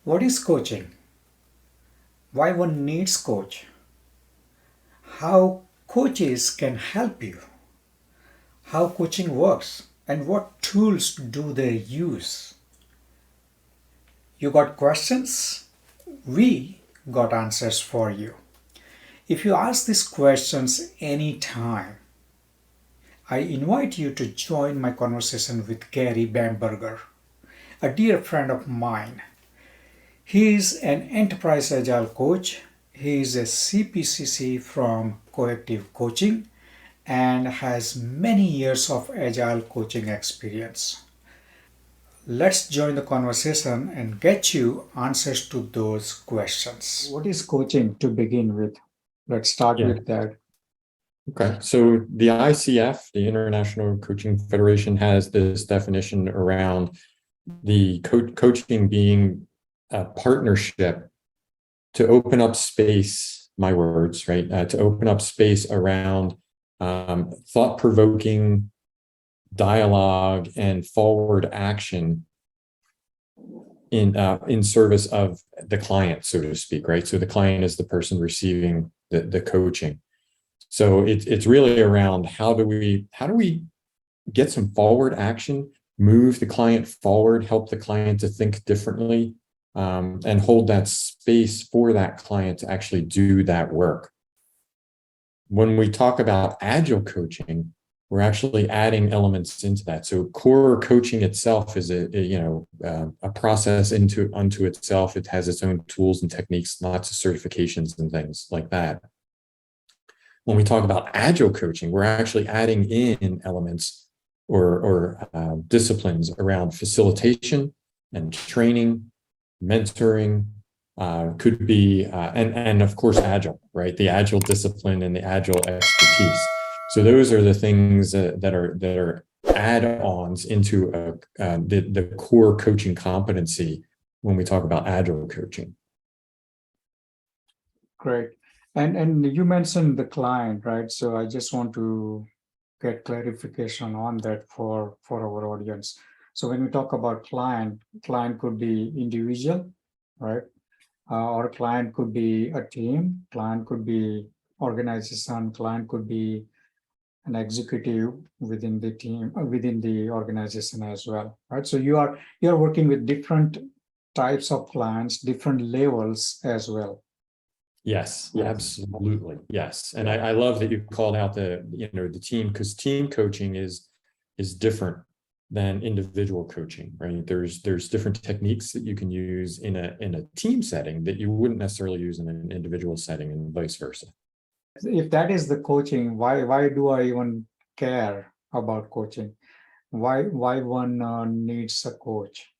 What is coaching? Why one needs coach? How coaches can help you? How coaching works? And what tools do they use? You got questions? We got answers for you. If you ask these questions anytime, I invite you to join my conversation with Gary Bamberger, a dear friend of mine. He is an enterprise agile coach. He is a CPCC from Coactive Coaching and has many years of agile coaching experience. Let's join the conversation and get you answers to those questions. What is coaching to begin with? Let's start Yeah. with that. Okay. So the ICF, the International Coaching Federation, has this definition around the coaching being a partnership to open up space, my words, right? To open up space around thought-provoking dialogue and forward action in service of the client, so to speak, right? So the client is the person receiving the coaching. So it's really around how do we get some forward action, move the client forward, help the client to think differently, and hold that space for that client to actually do that work. When we talk about agile coaching, we're actually adding elements into that. So core coaching itself is a process unto itself. It has its own tools and techniques, lots of certifications and things like that. When we talk about agile coaching, we're actually adding in elements or disciplines around facilitation and training, mentoring, could be, and of course, agile, right? The agile discipline and the agile expertise. So those are the things that are add-ons into the core coaching competency when we talk about agile coaching. Great. And you mentioned the client, right? So I just want to get clarification on that for our audience. So when we talk about client could be individual, right? Or client could be a team, client could be organization, client could be an executive within the team, within the organization as well, right? So you're working with different types of clients, different levels as well. Yes, absolutely. Yes. And I love that you called out the team, because team coaching is different than individual coaching, right? There's different techniques that you can use in a team setting that you wouldn't necessarily use in an individual setting, and vice versa. If that is the coaching, why do I even care about coaching? Why one needs a coach?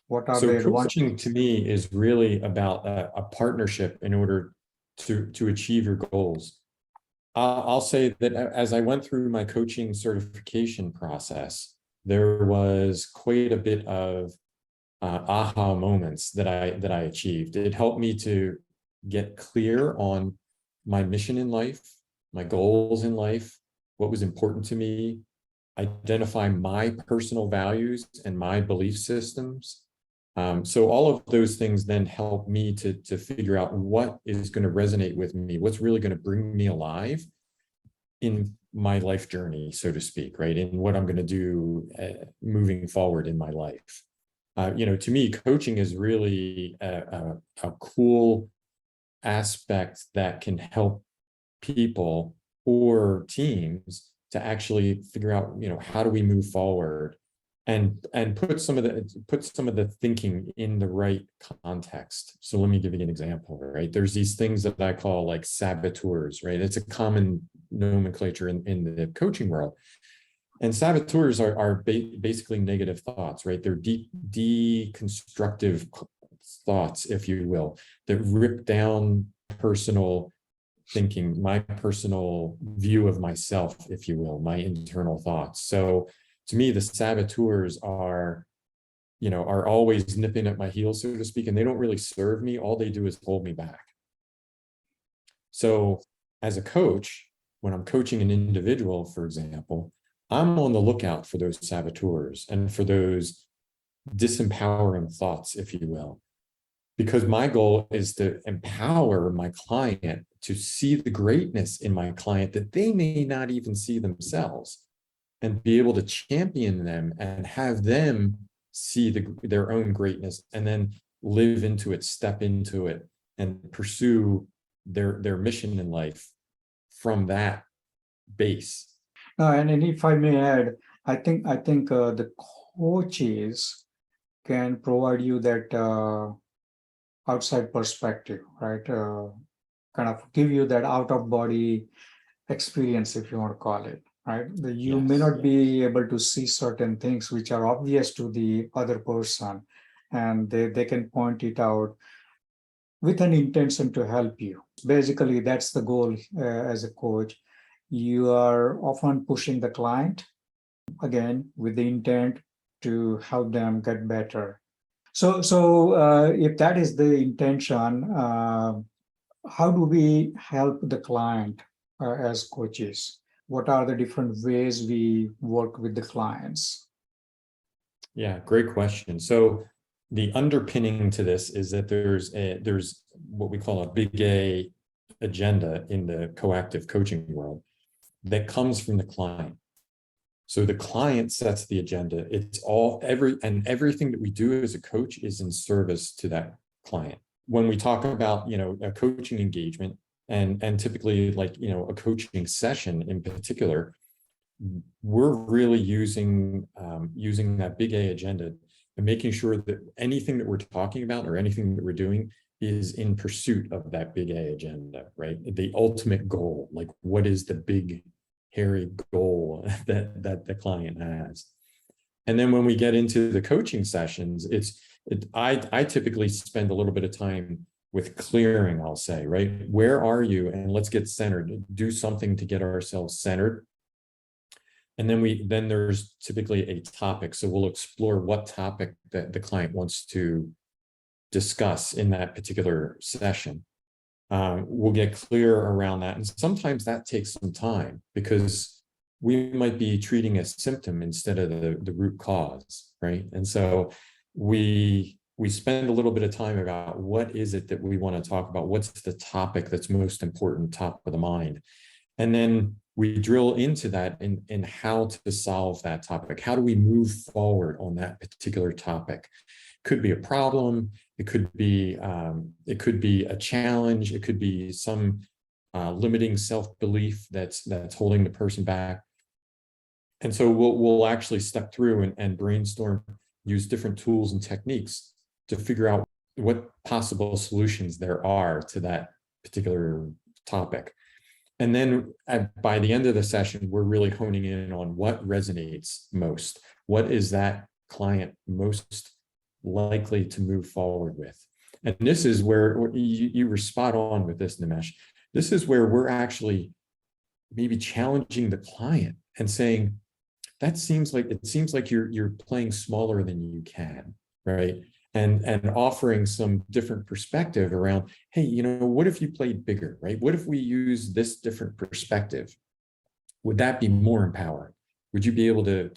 What are So the coaching to me is really about a partnership in order to achieve your goals. I'll say that as I went through my coaching certification process, there was quite a bit of aha moments that I achieved. It helped me to get clear on my mission in life, my goals in life, what was important to me, identify my personal values and my belief systems. So all of those things then help me to figure out what is going to resonate with me, what's really going to bring me alive in my life journey, so to speak, right? And what I'm going to do moving forward in my life. To me, coaching is really a cool aspect that can help people or teams to actually figure out, how do we move forward and put some of the thinking in the right context. So let me give you an example, right? There's these things that I call like saboteurs, right? It's a common nomenclature in the coaching world. And saboteurs are basically negative thoughts, right? They're deconstructive thoughts, if you will, that rip down personal thinking, my personal view of myself, if you will, my internal thoughts. So to me, the saboteurs are always nipping at my heels, so to speak, and they don't really serve me. All they do is hold me back. So as a coach, when I'm coaching an individual, for example, I'm on the lookout for those saboteurs and for those disempowering thoughts, if you will. because my goal is to empower my client to see the greatness in my client that they may not even see themselves, and be able to champion them and have them see their own greatness, and then live into it, step into it, and pursue their mission in life from that base. And if I may add, I think the coaches can provide you that outside perspective, right? Kind of give you that out of body experience, if you want to call it, right? You may Yes. not be able to see certain things which are obvious to the other person, and they can point it out with an intention to help you. Basically, that's the goal as a coach. You are often pushing the client, again, with the intent to help them get better. So if that is the intention, how do we help the client as coaches? What are the different ways we work with the clients? Yeah, great question. So the underpinning to this is that there's what we call a big A agenda in the coactive coaching world that comes from the client. So the client sets the agenda. It's everything that we do as a coach is in service to that client. When we talk about, a coaching engagement, and typically, like, a coaching session in particular, we're really using that big A agenda and making sure that anything that we're talking about or anything that we're doing is in pursuit of that big A agenda, right? The ultimate goal, like what is the big hairy goal that the client has. And then when we get into the coaching sessions, I typically spend a little bit of time with clearing, I'll say, right? Where are you? And let's get centered, do something to get ourselves centered. And then there's typically a topic. So we'll explore what topic that the client wants to discuss in that particular session. We'll get clear around that. And sometimes that takes some time because we might be treating a symptom instead of the root cause, right? And so we spend a little bit of time about what is it that we want to talk about? What's the topic that's most important, top of the mind? And then we drill into that in how to solve that topic. How do we move forward on that particular topic? Could be a problem. It could be a challenge. It could be some limiting self-belief that's holding the person back. And so we'll actually step through and brainstorm, use different tools and techniques to figure out what possible solutions there are to that particular topic. And then by the end of the session, we're really honing in on what resonates most. What is that client most likely to move forward with? And this is where you were spot on with this, Nimesh. This is where we're actually maybe challenging the client and saying, it seems like you're playing smaller than you can, right? And offering some different perspective around, hey, what if you played bigger, right? What if we use this different perspective? Would that be more empowering? Would you be able to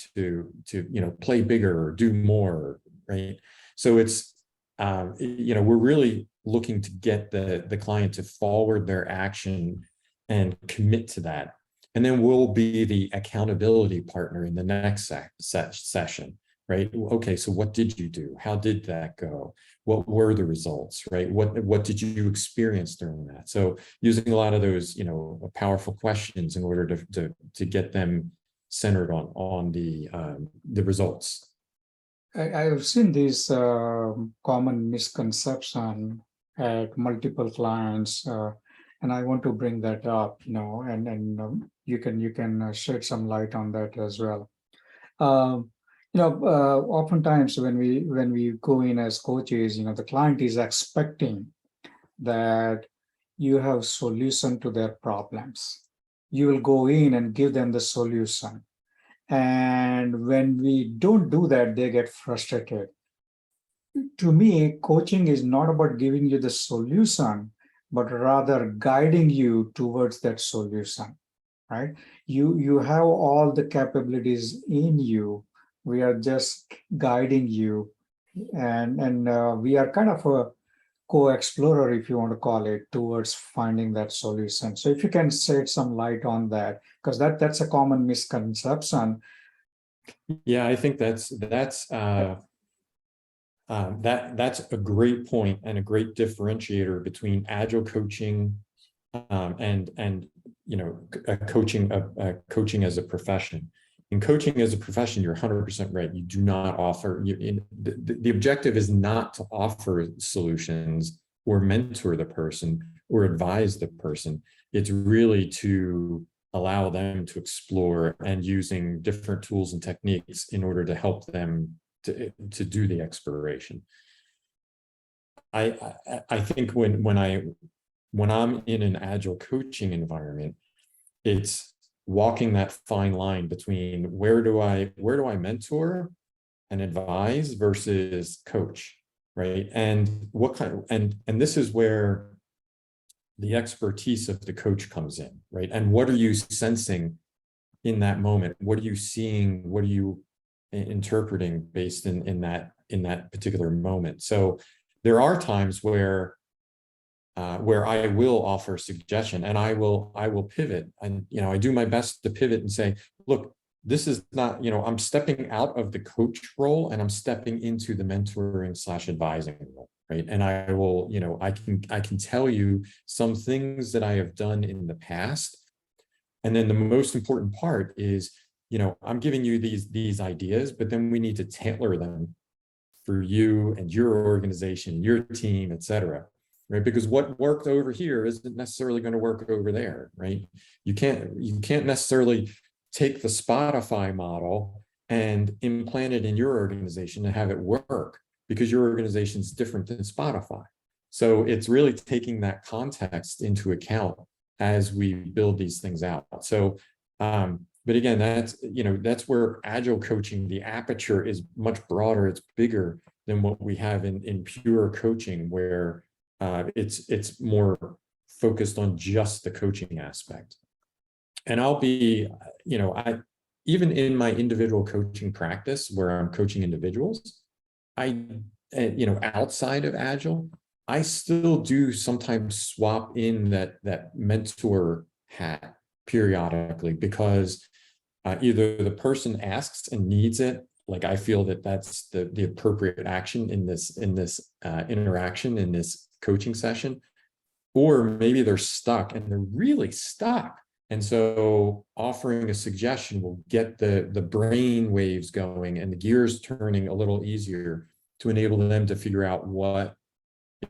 play bigger or do more, right? So it's, we're really looking to get the client to forward their action and commit to that. And then we'll be the accountability partner in the next session, right? Okay, so what did you do? How did that go? What were the results, right? What did you experience during that? So using a lot of those, powerful questions in order to get them centered on the results. I've seen this common misconception at multiple clients, and I want to bring that up, and you can shed some light on that as well. Oftentimes when we go in as coaches, the client is expecting that you have solution to their problems. You will go in and give them the solution. And when we don't do that, they get frustrated. To me, coaching is not about giving you the solution, but rather guiding you towards that solution, right? You have all the capabilities in you. We are just guiding you, and we are kind of co-explorer, if you want to call it, towards finding that solution. So if you can shed some light on that, because that's a common misconception. Yeah, I think that's a great point and a great differentiator between agile coaching and coaching as a profession. In coaching as a profession, you're 100% right. You do not offer. The objective is not to offer solutions or mentor the person or advise the person. It's really to allow them to explore and using different tools and techniques in order to help them to do the exploration. I think when I'm in an agile coaching environment, it's walking that fine line between where do I mentor and advise versus coach, right? And what kind and this is where the expertise of the coach comes in, right? And what are you sensing in that moment? What are you seeing? What are you interpreting based in that particular moment? So there are times where I will offer suggestion and I will pivot, and I do my best to pivot and say, look, this is not, I'm stepping out of the coach role and I'm stepping into the mentoring / advising role, right? And I will, I can tell you some things that I have done in the past. And then the most important part is, I'm giving you these ideas, but then we need to tailor them for you and your organization, your team, et cetera. Right? Because what worked over here isn't necessarily going to work over there, right? You can't necessarily take the Spotify model and implant it in your organization and have it work, because your organization is different than Spotify. So it's really taking that context into account as we build these things out. So, but again, that's where agile coaching, the aperture is much broader. It's bigger than what we have in pure coaching, where it's more focused on just the coaching aspect. And I'll be, even in my individual coaching practice where I'm coaching individuals, outside of Agile, I still do sometimes swap in that mentor hat periodically, because either the person asks and needs it, like I feel that that's the appropriate action in this interaction, in this coaching session, or maybe they're stuck and they're really stuck. And so offering a suggestion will get the brain waves going and the gears turning a little easier to enable them to figure out what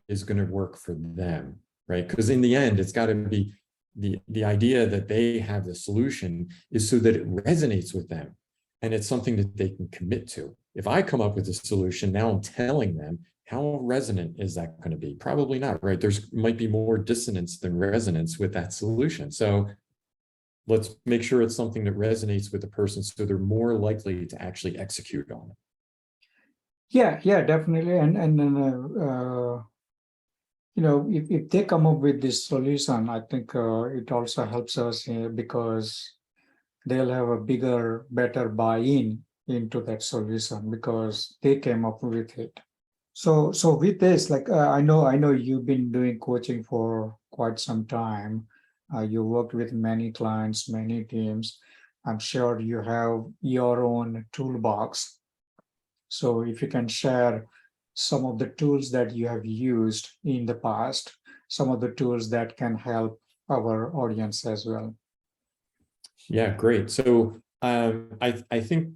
is going to work for them, right? Because in the end, it's got to be the idea that they have the solution is so that it resonates with them. And it's something that they can commit to. If I come up with a solution, now I'm telling them, how resonant is that going to be? Probably not, right? There's might be more dissonance than resonance with that solution. So let's make sure it's something that resonates with the person so they're more likely to actually execute on it. Yeah, definitely. And if they come up with this solution, I think it also helps us because they'll have a bigger, better buy-in into that solution because they came up with it. So with this, like I know you've been doing coaching for quite some time. You worked with many clients, many teams. I'm sure you have your own toolbox. So if you can share some of the tools that you have used in the past, some of the tools that can help our audience as well. Yeah, great. So I think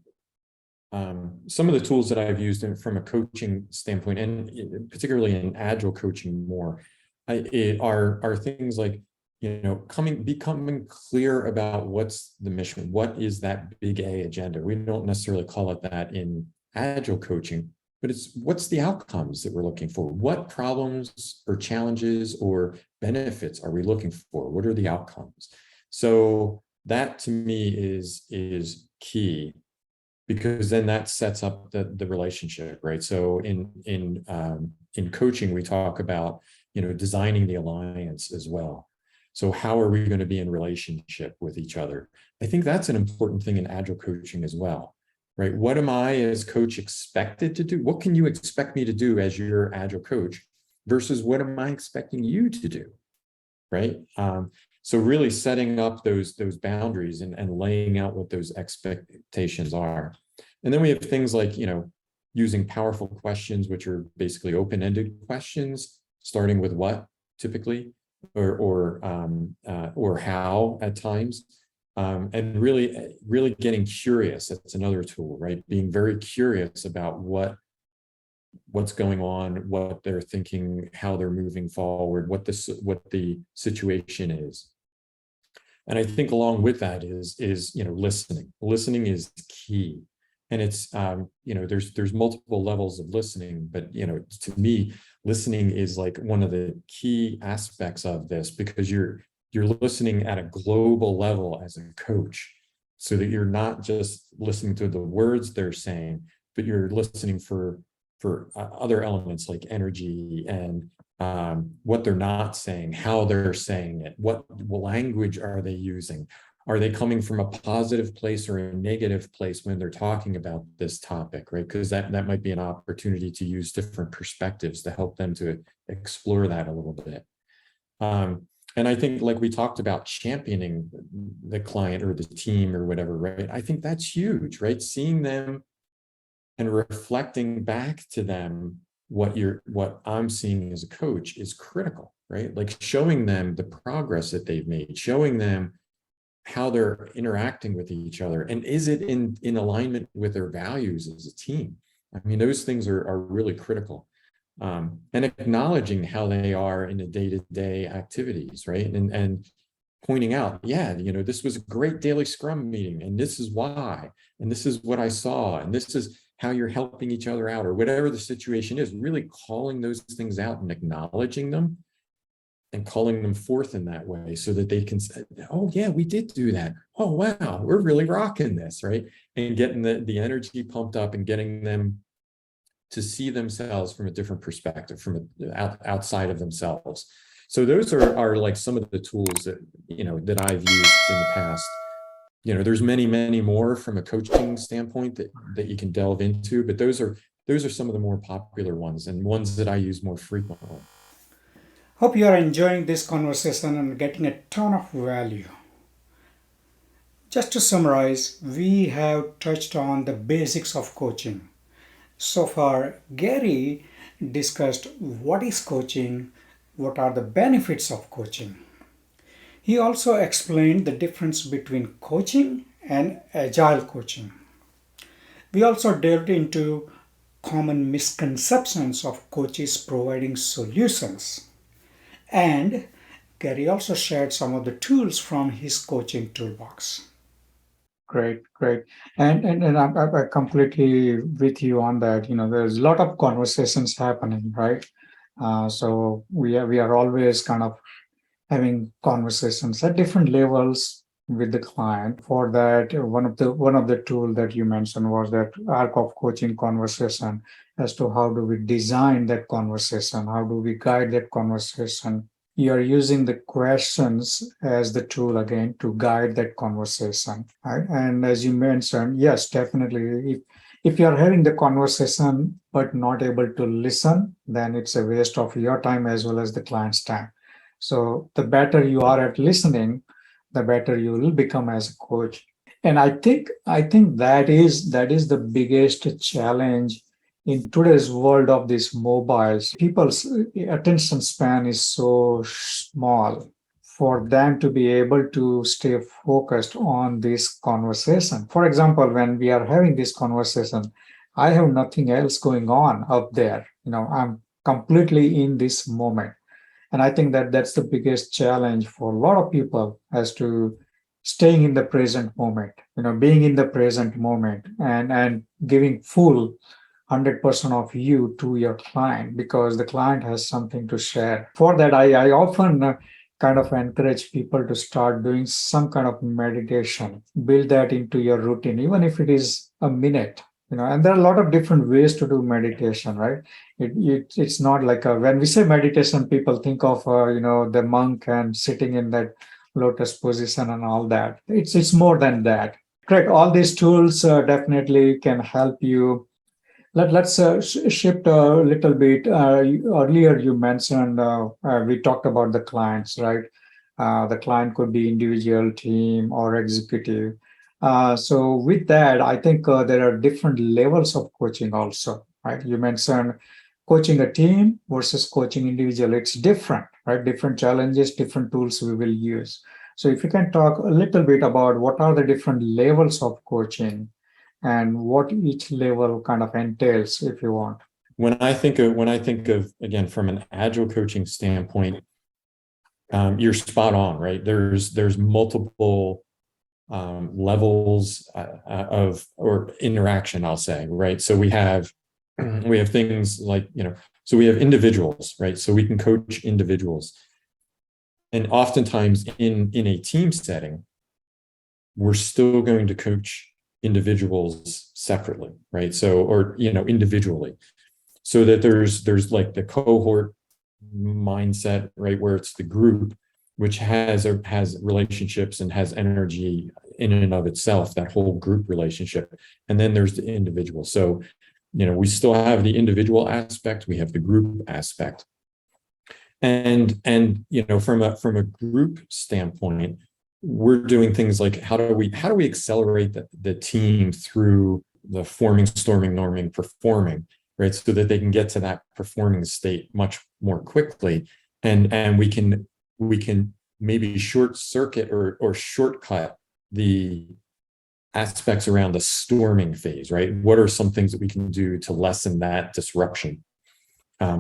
some of the tools that I've used from a coaching standpoint, and particularly in agile coaching more, are things like, becoming clear about what's the mission, what is that big A agenda. We don't necessarily call it that in agile coaching, but it's what's the outcomes that we're looking for? What problems or challenges or benefits are we looking for? What are the outcomes? So that to me is key, because then that sets up the relationship, right? So in coaching, we talk about, designing the alliance as well. So how are we going to be in relationship with each other? I think that's an important thing in agile coaching as well, right? What am I as coach expected to do? What can you expect me to do as your agile coach versus what am I expecting you to do, right? So really setting up those boundaries and laying out what those expectations are. And then we have things like, using powerful questions, which are basically open-ended questions, starting with what typically, or how at times, and really getting curious. That's another tool, right? Being very curious about what's going on, what they're thinking, how they're moving forward, what the situation is. And I think along with that is listening. Listening is key. And it's there's multiple levels of listening, but to me, listening is like one of the key aspects of this, because you're listening at a global level as a coach, so that you're not just listening to the words they're saying, but you're listening for other elements like energy and what they're not saying, how they're saying it, what language are they using? Are they coming from a positive place or a negative place when they're talking about this topic, right? Because that might be an opportunity to use different perspectives to help them to explore that a little bit. And I think, like we talked about, championing the client or the team or whatever, right? I think that's huge, right? Seeing them and reflecting back to them what I'm seeing as a coach is critical, right? Like showing them the progress that they've made, showing them how they're interacting with each other, and is it in alignment with their values as a team? I mean, those things are really critical. And acknowledging how they are in the day-to-day activities, right? And pointing out, this was a great daily Scrum meeting, and this is why, and this is what I saw, and this is how you're helping each other out, or whatever the situation is. Really calling those things out and acknowledging them and calling them forth in that way, so that they can say, oh yeah, we did do that. Oh wow, we're really rocking this, right? And getting the energy pumped up and getting them to see themselves from a different perspective, from outside of themselves. So those are like some of the tools that that I've used in the past. There's many more from a coaching standpoint that you can delve into, but those are some of the more popular ones and ones that I use more frequently. Hope you are enjoying this conversation and getting a ton of value. Just to summarize, we have touched on the basics of coaching. So far, Gary discussed what is coaching, what are the benefits of coaching. He also explained the difference between coaching and agile coaching. We also delved into common misconceptions of coaches providing solutions. And Gary also shared some of the tools from his coaching toolbox. Great. And I'm completely with you on that. There's a lot of conversations happening, right? So we are always kind of having conversations at different levels with the client. For that, one of the tool that you mentioned was that arc of coaching conversation, as to how do we design that conversation, how do we guide that conversation. You are using the questions as the tool again to guide that conversation, right? And as you mentioned, yes, definitely, if you are having the conversation but not able to listen, then it's a waste of your time as well as the client's time. So the better you are at listening, the better you will become as a coach. And I think that is the biggest challenge in today's world of these mobiles. People's attention span is so small for them to be able to stay focused on this conversation. For example, when we are having this conversation, I have nothing else going on up there. I'm completely in this moment. And I think that that's the biggest challenge for a lot of people, as to staying in the present moment, being in the present moment and giving full 100% of you to your client, because the client has something to share. For that, I often kind of encourage people to start doing some kind of meditation, build that into your routine, even if it is a minute. And there are a lot of different ways to do meditation, right? It's not like when we say meditation, people think of the monk and sitting in that lotus position and all that. It's more than that. Correct. All these tools definitely can help you Let's shift a little bit. Earlier, you mentioned we talked about the clients, right? The client could be individual, team, or executive. So with that, I think there are different levels of coaching also, right? You mentioned coaching a team versus coaching individual. It's different, right? Different challenges, different tools we will use. So if you can talk a little bit about what are the different levels of coaching and what each level kind of entails, if you want. When I think of again from an agile coaching standpoint, you're spot on, right? There's multiple levels of or interaction, I'll say, right? So we have things like, so we have individuals, right? So we can coach individuals, and oftentimes in a team setting, we're still going to coach individuals separately, right? So, or individually, so that there's like the cohort mindset, right, where it's the group which has relationships and has energy in and of itself, that whole group relationship. And then there's the individual. So we still have the individual aspect, we have the group aspect, and from a group standpoint, we're doing things like how do we accelerate the team through the forming, storming, norming, performing, right? So that they can get to that performing state much more quickly. And we can maybe short circuit or shortcut the aspects around the storming phase, right? What are some things that we can do to lessen that disruption?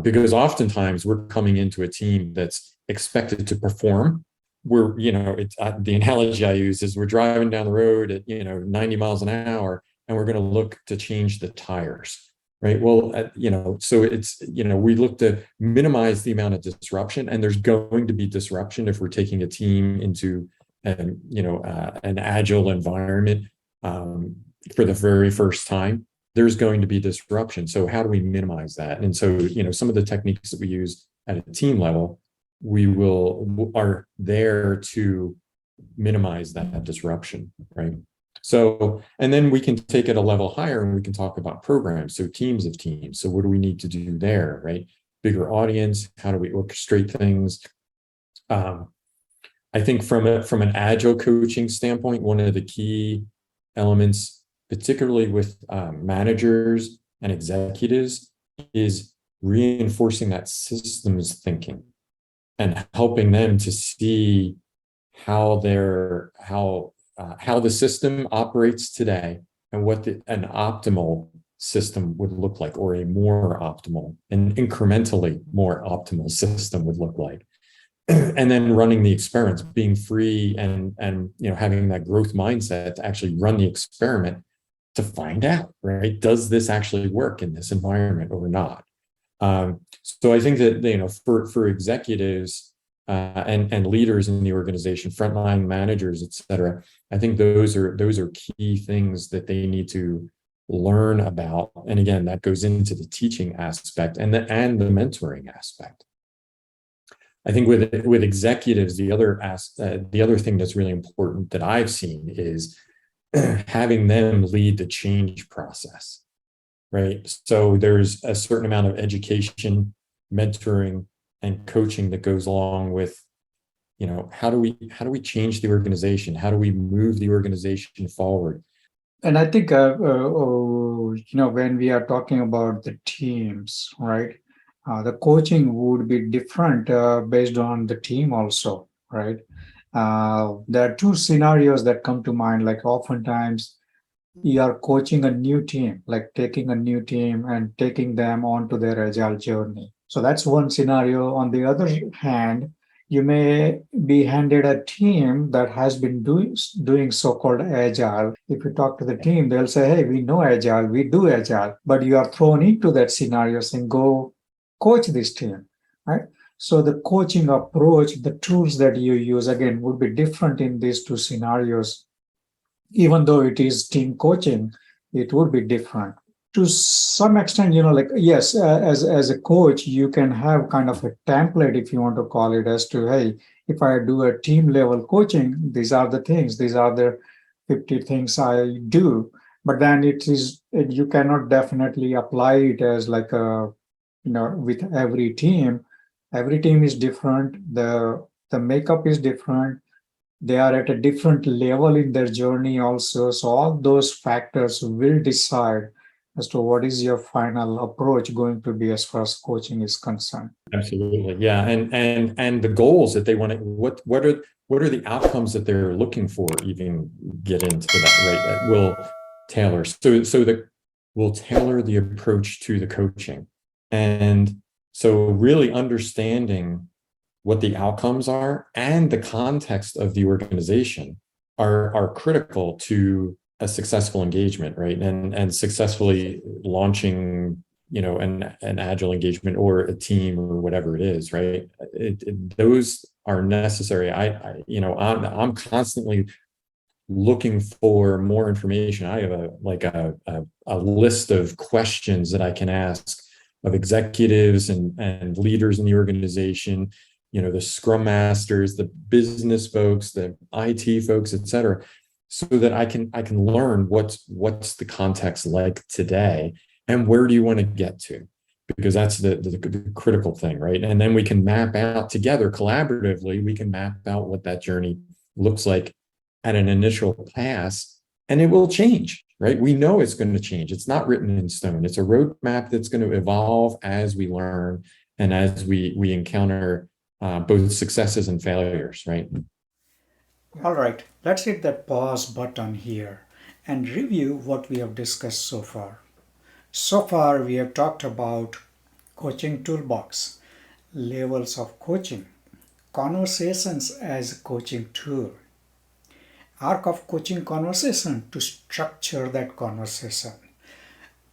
Because oftentimes we're coming into a team that's expected to perform. The analogy I use is we're driving down the road at 90 miles an hour, and we're going to look to change the tires, right? Well, so it's we look to minimize the amount of disruption, and there's going to be disruption if we're taking a team into an agile environment for the very first time. There's going to be disruption. So how do we minimize that? And so, some of the techniques that we use at a team level, are there to minimize that disruption, right? So, and then we can take it a level higher and we can talk about programs. So teams of teams. So what do we need to do there, right? Bigger audience. How do we orchestrate things? I think from an agile coaching standpoint, one of the key elements, particularly with managers and executives, is reinforcing that systems thinking and helping them to see how the system operates today and what an optimal system would look like, or a more optimal and incrementally more optimal system would look like. And then running the experiments, being free and having that growth mindset to actually run the experiment to find out, right? Does this actually work in this environment or not? So I think that for executives and leaders in the organization, frontline managers, et cetera, I think those are key things that they need to learn about. And again, that goes into the teaching aspect and the mentoring aspect. I think with executives, the other thing that's really important that I've seen is having them lead the change process, right? So there's a certain amount of education, mentoring, and coaching that goes along with, how do we change the organization? How do we move the organization forward? And I think, when we are talking about the teams, right? The coaching would be different based on the team also, right? There are two scenarios that come to mind. Like oftentimes you are coaching a new team, like taking a new team and taking them onto their agile journey. So that's one scenario. On the other hand, you may be handed a team that has been doing so-called agile. If you talk to the team, they'll say, hey, we know agile, we do agile, but you are thrown into that scenario saying, go coach this team, right? So the coaching approach, the tools that you use, again, would be different in these two scenarios. Even though it is team coaching, it would be different. To some extent, yes, as a coach, you can have kind of a template, if you want to call it, as to, hey, if I do a team level coaching, these are the things, these are the 50 things I do. but then you cannot definitely apply it as like a, with every team. Every team is different. The makeup is different. They are at a different level in their journey also. So all those factors will decide as to what is your final approach going to be as far as coaching is concerned. Absolutely. Yeah. And the goals that they want to, what are the outcomes that they're looking for, even get into that, right? That will tailor. So that will tailor the approach to the coaching. And so really understanding what the outcomes are and the context of the organization are critical to a successful engagement, right? And successfully launching, an agile engagement or a team or whatever it is, right? Those are necessary. I'm constantly looking for more information. I have a list of questions that I can ask of executives and leaders in the organization, the Scrum Masters, the business folks, the IT folks, et cetera, so that I can learn what's the context like today and where do you want to get to, because that's the critical thing, right? And then we can map out together collaboratively, we can map out what that journey looks like at an initial pass, and it will change, right? We know it's going to change. It's not written in stone. It's a roadmap that's going to evolve as we learn and as we encounter both successes and failures, right? All right, let's hit that pause button here and review what we have discussed so far. So far, we have talked about coaching toolbox, levels of coaching, conversations as a coaching tool, arc of coaching conversation to structure that conversation,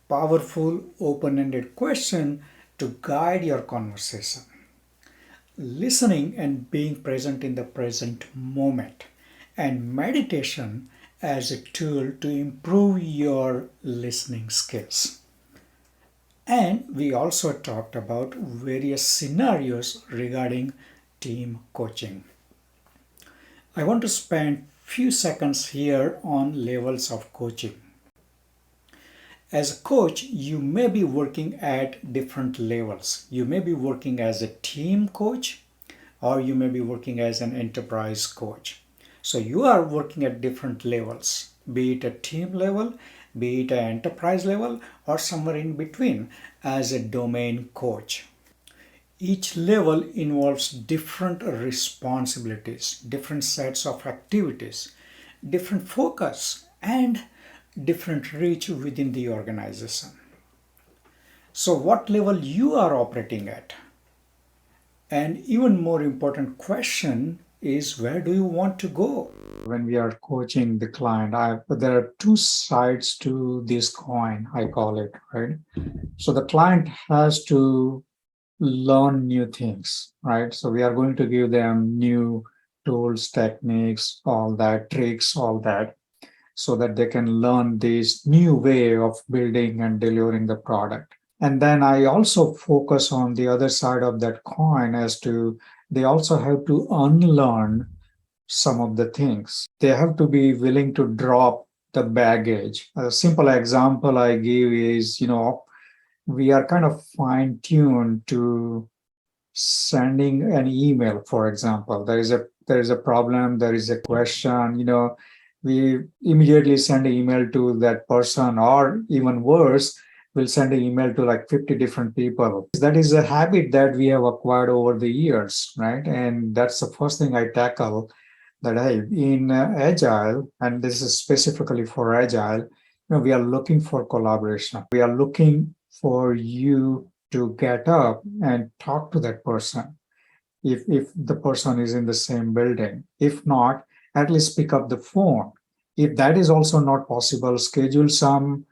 powerful open-ended question to guide your conversation, listening and being present in the present moment, and meditation as a tool to improve your listening skills. And we also talked about various scenarios regarding team coaching. I want to spend few seconds here on levels of coaching. As a coach, you may be working at different levels. You may be working as a team coach, or you may be working as an enterprise coach. So you are working at different levels, be it a team level, be it an enterprise level, or somewhere in between as a domain coach. Each level involves different responsibilities, different sets of activities, different focus, and different reach within the organization. So what level you are operating at? And even more important question is, where do you want to go? When we are coaching the client, there are two sides to this coin, I call it, right? So the client has to learn new things, right? So we are going to give them new tools, techniques, all that, tricks, all that, so that they can learn this new way of building and delivering the product. And then I also focus on the other side of that coin as to they also have to unlearn some of the things. They have to be willing to drop the baggage. A simple example I give is, we are kind of fine tuned to sending an email, for example. There is a problem, there is a question, we immediately send an email to that person, or even worse, we'll send an email to like 50 different people. That is a habit that we have acquired over the years, right? And that's the first thing I tackle, that hey, in Agile, and this is specifically for Agile, we are looking for collaboration. We are looking for you to get up and talk to that person if the person is in the same building. If not, at least pick up the phone. If that is also not possible, schedule some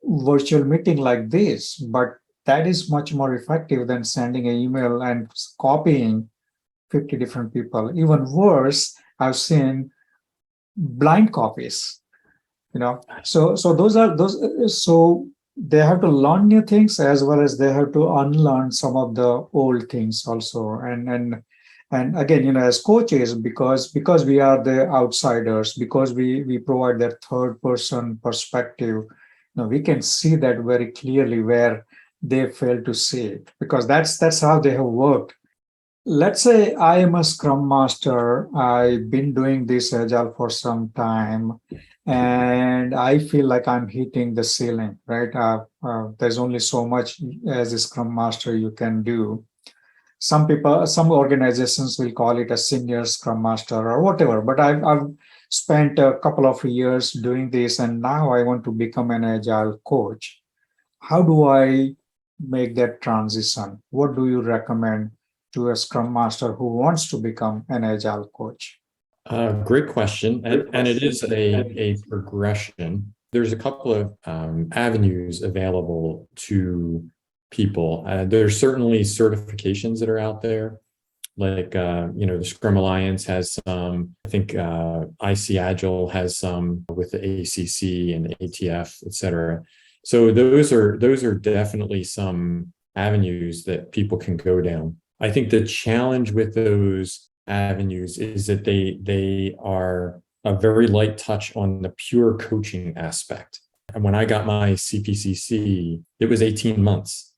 virtual meeting like this. But that is much more effective than sending an email and copying 50 different people. Even worse, I've seen blind copies. So they have to learn new things as well as they have to unlearn some of the old things also. And And again, as coaches, because we are the outsiders, because we provide that third person perspective, we can see that very clearly where they fail to see it, because that's how they have worked. Let's say I am a Scrum Master. I've been doing this Agile for some time, and I feel like I'm hitting the ceiling, right? There's only so much as a Scrum Master you can do. Some people, some organizations will call it a senior Scrum Master or whatever, but I've spent a couple of years doing this, and now I want to become an Agile coach. How do I make that transition? What do you recommend to a Scrum Master who wants to become an Agile coach? Great question. And it is a progression. There's a couple of avenues available to people. There's certainly certifications that are out there. Like, the Scrum Alliance has some, I think IC Agile has some with the ACC and ATF, et cetera. So those are definitely some avenues that people can go down. I think the challenge with those avenues is that they are a very light touch on the pure coaching aspect. And when I got my CPCC, it was 18 months,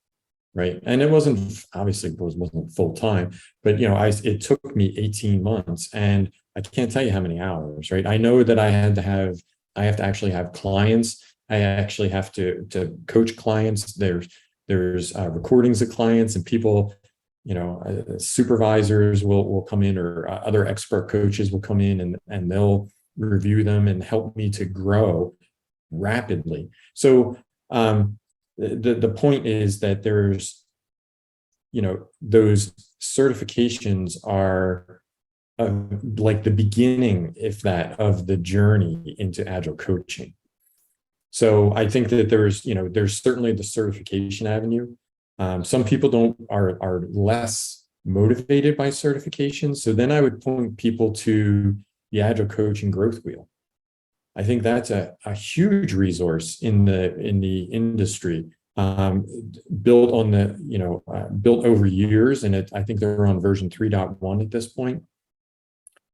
right? And it wasn't, obviously it wasn't full time, but it took me 18 months, and I can't tell you how many hours, right? I know that I have to actually have clients. I actually have to coach clients. There's recordings of clients, and people, supervisors will come in, or other expert coaches will come in, and they'll review them and help me to grow rapidly. So the point is that there's, those certifications are like the beginning, if that, of the journey into Agile coaching. So I think that there's certainly the certification avenue. Some people are less motivated by certifications. So then I would point people to the Agile Coaching Growth Wheel. I think that's a huge resource in the industry, built on built over years, and I think they're on version 3.1 at this point.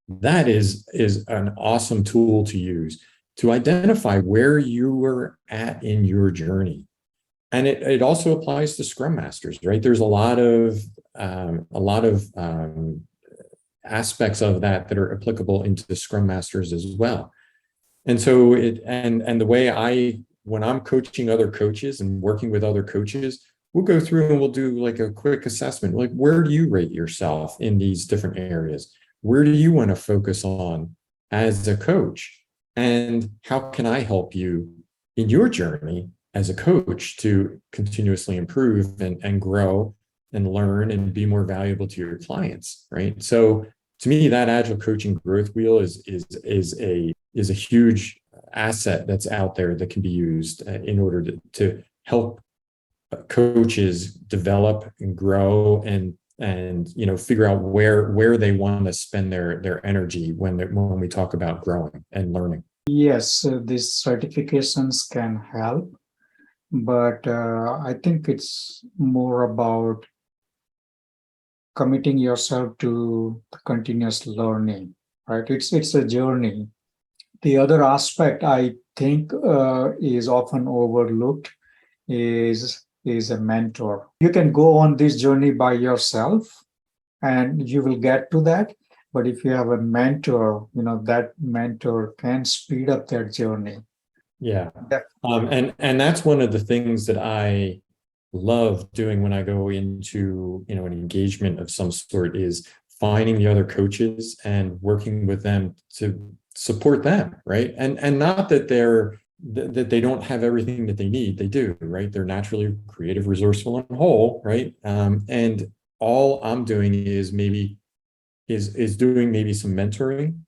That is an awesome tool to use to identify where you were at in your journey. And it also applies to Scrum Masters, right? There's a lot of aspects of that are applicable into the Scrum Masters as well. And so the way when I'm coaching other coaches and working with other coaches, we'll go through and we'll do like a quick assessment. Like, where do you rate yourself in these different areas? Where do you want to focus on as a coach? And how can I help you in your journey as a coach to continuously improve and grow and learn and be more valuable to your clients, right? So to me, that Agile Coaching Growth Wheel is a huge asset that's out there that can be used in order to help coaches develop and grow and figure out where they want to spend their energy when we talk about growing and learning. Yes, these certifications can help, but I think it's more about committing yourself to continuous learning, right? It's a journey. The other aspect I think is often overlooked is a mentor. You can go on this journey by yourself, and you will get to that. But if you have a mentor, that mentor can speed up that journey. Yeah. And that's one of the things that I love doing when I go into, an engagement of some sort, is finding the other coaches and working with them to support them, right? And not that they don't have everything that they need. They do, right? They're naturally creative, resourceful, and whole, right? And all I'm doing is doing maybe some mentoring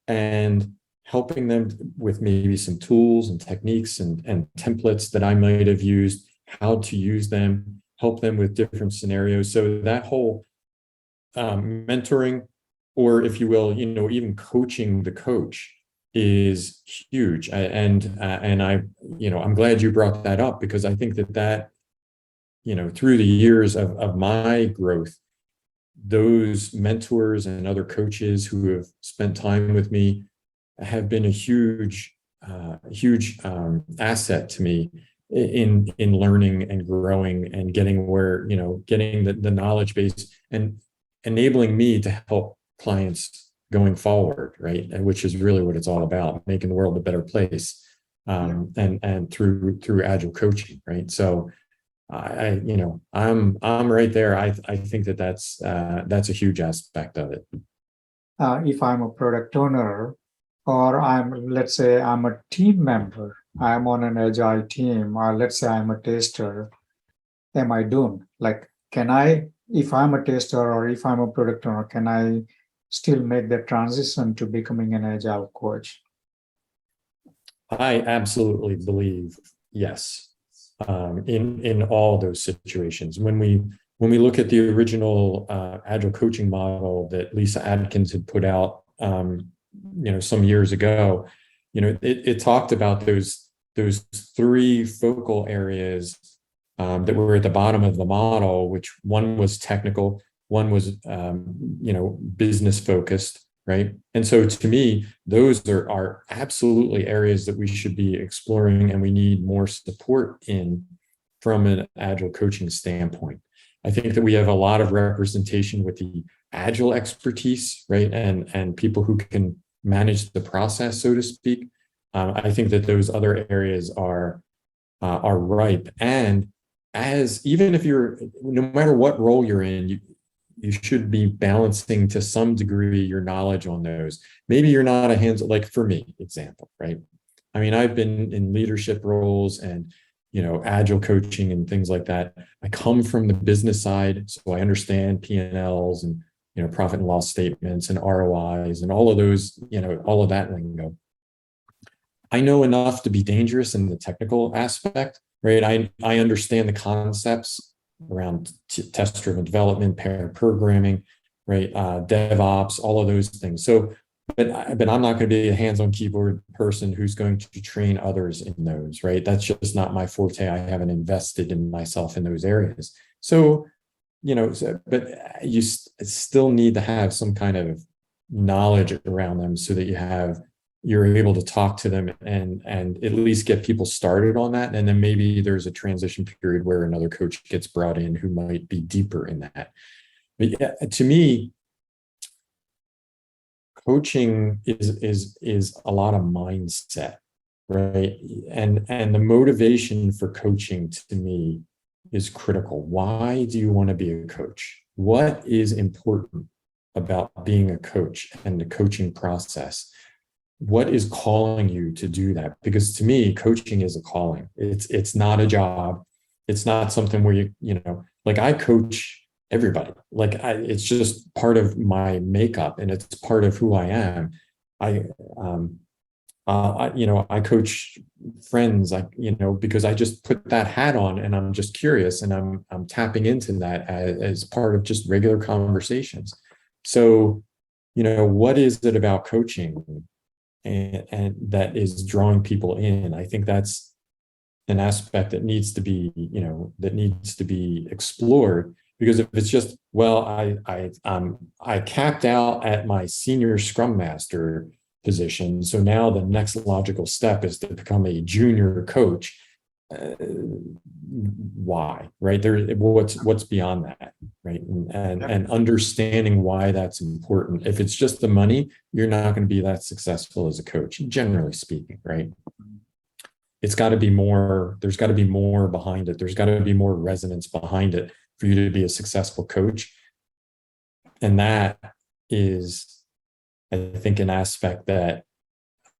and helping them with maybe some tools and techniques and templates that I might have used, how to use them, help them with different scenarios. So that whole mentoring, or if you will, even coaching the coach, is huge. And I'm glad you brought that up, because I think that through the years of my growth, those mentors and other coaches who have spent time with me have been a huge asset to me in learning and growing and getting where, getting the knowledge base and enabling me to help clients going forward, right? And which is really what it's all about, making the world a better place, and through agile coaching, right? So I'm right there. I think that's a huge aspect of it. If I'm a product owner, or let's say I'm a team member, I'm on an agile team, or let's say I'm a tester, am I doomed? Like, if I'm a tester or if I'm a product owner, can I still make the transition to becoming an agile coach? I absolutely believe yes. In all those situations, when we look at the original agile coaching model that Lisa Adkins had put out, some years ago, it talked about those three focal areas that were at the bottom of the model, which one was technical, one was business focused, right? And so to me, those are absolutely areas that we should be exploring, and we need more support in from an agile coaching standpoint. I think that we have a lot of representation with the agile expertise, right? And people who can manage the process, so to speak. I think that those other areas are ripe. And even if no matter what role you're in, you should be balancing to some degree your knowledge on those. Maybe you're not a hands, like for me, example, right? I mean, I've been in leadership roles and, agile coaching and things like that. I come from the business side, so I understand P&Ls and, profit and loss statements and ROIs and all of those, all of that lingo. I know enough to be dangerous in the technical aspect, right? I understand the concepts around test-driven development, pair programming, right? DevOps, all of those things. So, but I'm not going to be a hands-on keyboard person who's going to train others in those, right? That's just not my forte. I haven't invested in myself in those areas. So, but you still need to have some kind of knowledge around them so that you're able to talk to them and at least get people started on that. And then maybe there's a transition period where another coach gets brought in who might be deeper in that. But yeah, to me, coaching is a lot of mindset, right? And the motivation for coaching to me is critical. Why do you want to be a coach? What is important about being a coach and the coaching process? What is calling you to do that? Because to me, coaching is a calling. It's not a job. It's not something where like I coach everybody. Like it's just part of my makeup and it's part of who I am. I coach friends, because I just put that hat on and I'm just curious and I'm tapping into that as part of just regular conversations. So, what is it about coaching and that is drawing people in? I think that's an aspect that needs to be, explored, because if it's just, well, I capped out at my senior Scrum Master position, so now the next logical step is to become a junior coach. Why, right? What's beyond that, right? And understanding why that's important. If it's just the money, you're not going to be that successful as a coach, generally speaking, right? It's got to be more. There's got to be more behind it. There's got to be more resonance behind it for you to be a successful coach. And that is, I think, an aspect that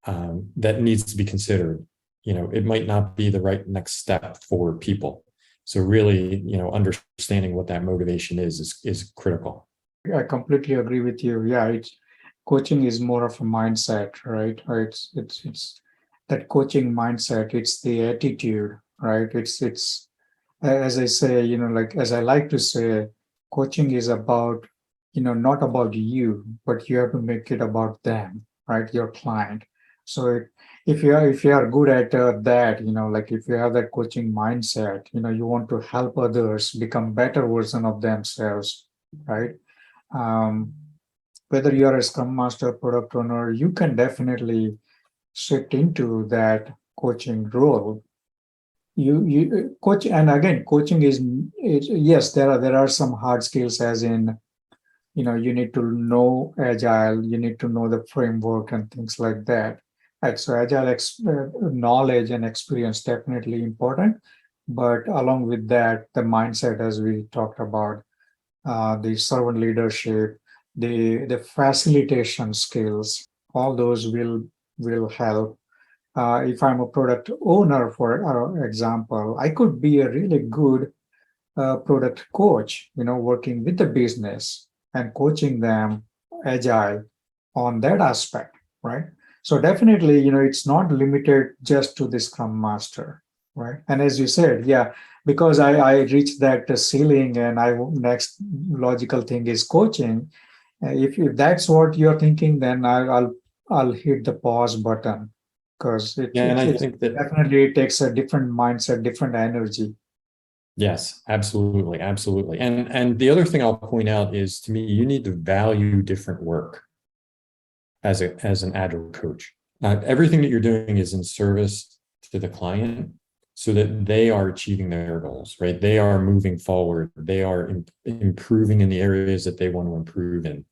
that needs to be considered. It might not be the right next step for people. So really, understanding what that motivation is critical. I completely agree with you. Yeah, coaching is more of a mindset, right? It's that coaching mindset. It's the attitude, right? It's as I say, as I like to say, coaching is about, not about you, but you have to make it about them, right? Your client. So if you are good at that, if you have that coaching mindset, you want to help others become better version of themselves, right? Whether you are a Scrum Master, product owner, you can definitely shift into that coaching role. You coach, and again, coaching is yes, there are some hard skills, as in, you need to know agile, you need to know the framework and things like that. Right, so agile knowledge and experience definitely important, but along with that, the mindset, as we talked about, the servant leadership, the facilitation skills, all those will help. If I'm a product owner, for example, I could be a really good product coach, working with the business and coaching them agile on that aspect, right? So definitely, it's not limited just to the Scrum Master, right? And as you said, yeah, because I reached that ceiling, and I next logical thing is coaching. If that's what you're thinking, then I'll hit the pause button, because Yeah, and I it's think that definitely, it takes a different mindset, different energy. yes, absolutely, absolutely. And the other thing I'll point out is, to me, you need to value different work as an agile coach. Everything that you're doing is in service to the client, so that they are achieving their goals, right? They are moving forward. They are improving in the areas that they want to improve in.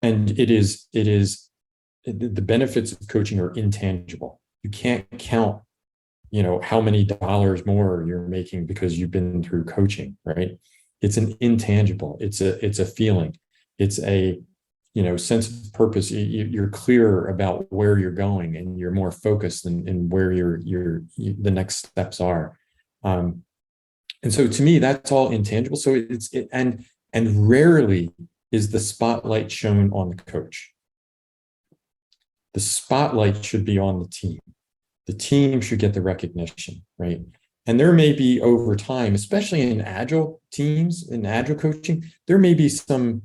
And the benefits of coaching are intangible. You can't count, how many dollars more you're making because you've been through coaching, right? It's an intangible. It's a feeling. It's a, sense of purpose. You're clearer about where you're going, and you're more focused in where the next steps are. And so to me, that's all intangible. So and rarely is the spotlight shown on the coach. The spotlight should be on the team. The team should get the recognition, right? And there may be, over time, especially in agile teams, in agile coaching, there may be some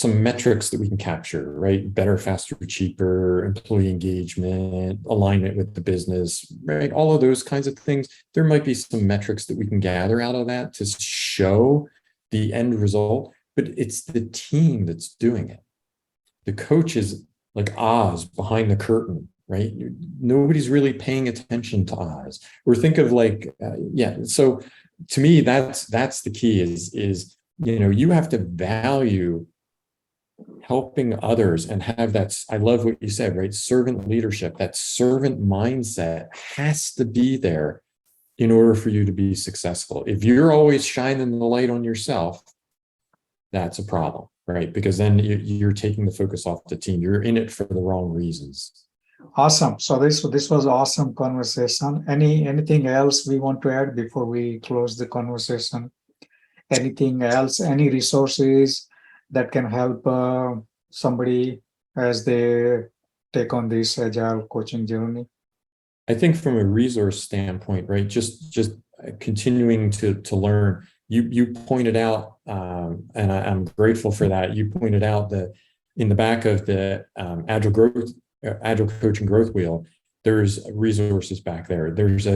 metrics that we can capture, right? Better, faster, cheaper, employee engagement, alignment with the business, right? All of those kinds of things. There might be some metrics that we can gather out of that to show the end result, but it's the team that's doing it. The coach is like Oz behind the curtain, right? Nobody's really paying attention to Oz. Or think of so to me, that's the key is, you have to value helping others and have that. I love what you said, right? Servant leadership, that servant mindset has to be there in order for you to be successful. If you're always shining the light on yourself, that's a problem, right? Because then you're taking the focus off the team. You're in it for the wrong reasons. Awesome. So this was awesome conversation. Anything else we want to add before we close the conversation? Anything else? Any resources that can help somebody as they take on this agile coaching journey? I think from a resource standpoint, right, just continuing to learn. You pointed out, and I'm grateful for that. You pointed out that in the back of the Agile Coaching Growth Wheel, there's resources back there. There's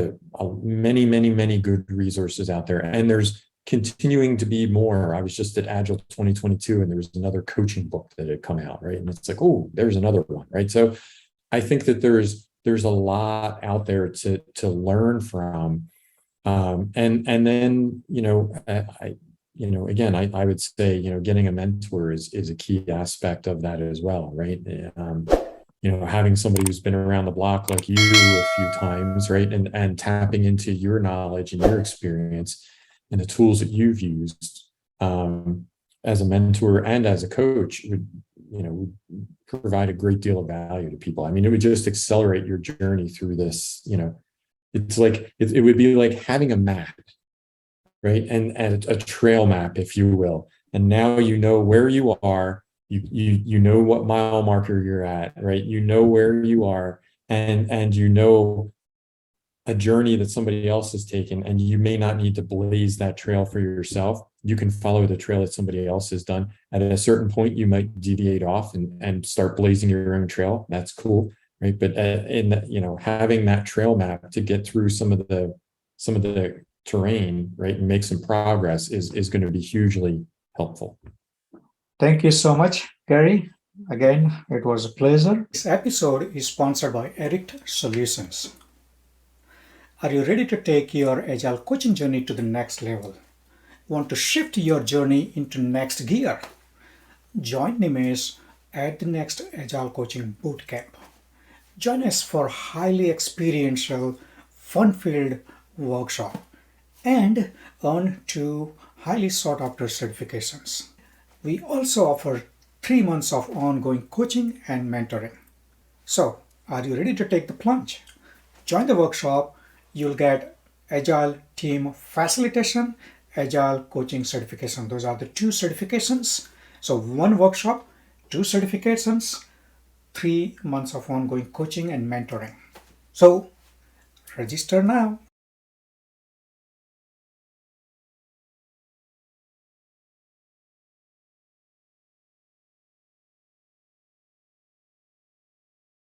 many good resources out there, and there's continuing to be more. I was just at Agile 2022, and there was another coaching book that had come out, right? And it's like, oh, there's another one, right? So I think that there's a lot out there to learn from. And then, again, I would say, getting a mentor is a key aspect of that as well, right? Having somebody who's been around the block like you a few times, right? And tapping into your knowledge and your experience and the tools that you've used as a mentor and as a coach would provide a great deal of value to people. I mean, it would just accelerate your journey through this. It's like it would be like having a map, right? And a trail map, if you will. And now you know where you are. You know what mile marker you're at, right? You know where you are, and you know a journey that somebody else has taken, and you may not need to blaze that trail for yourself. You can follow the trail that somebody else has done. At a certain point, you might deviate off and start blazing your own trail. That's cool, right? But having that trail map to get through some of the terrain, right, and make some progress is going to be hugely helpful. Thank you so much, Gary. Again, it was a pleasure. This episode is sponsored by Eric Solutions. Are you ready to take your Agile coaching journey to the next level? Want to shift your journey into next gear? Join Nimesh at the next Agile Coaching Bootcamp. Join us for highly experiential, fun-filled workshop and earn 2 highly sought-after certifications. We also offer 3 months of ongoing coaching and mentoring. So, are you ready to take the plunge? Join the workshop. You'll get Agile Team Facilitation, Agile Coaching Certification. Those are the 2 certifications. So 1 workshop, 2 certifications, 3 months of ongoing coaching and mentoring. So register now.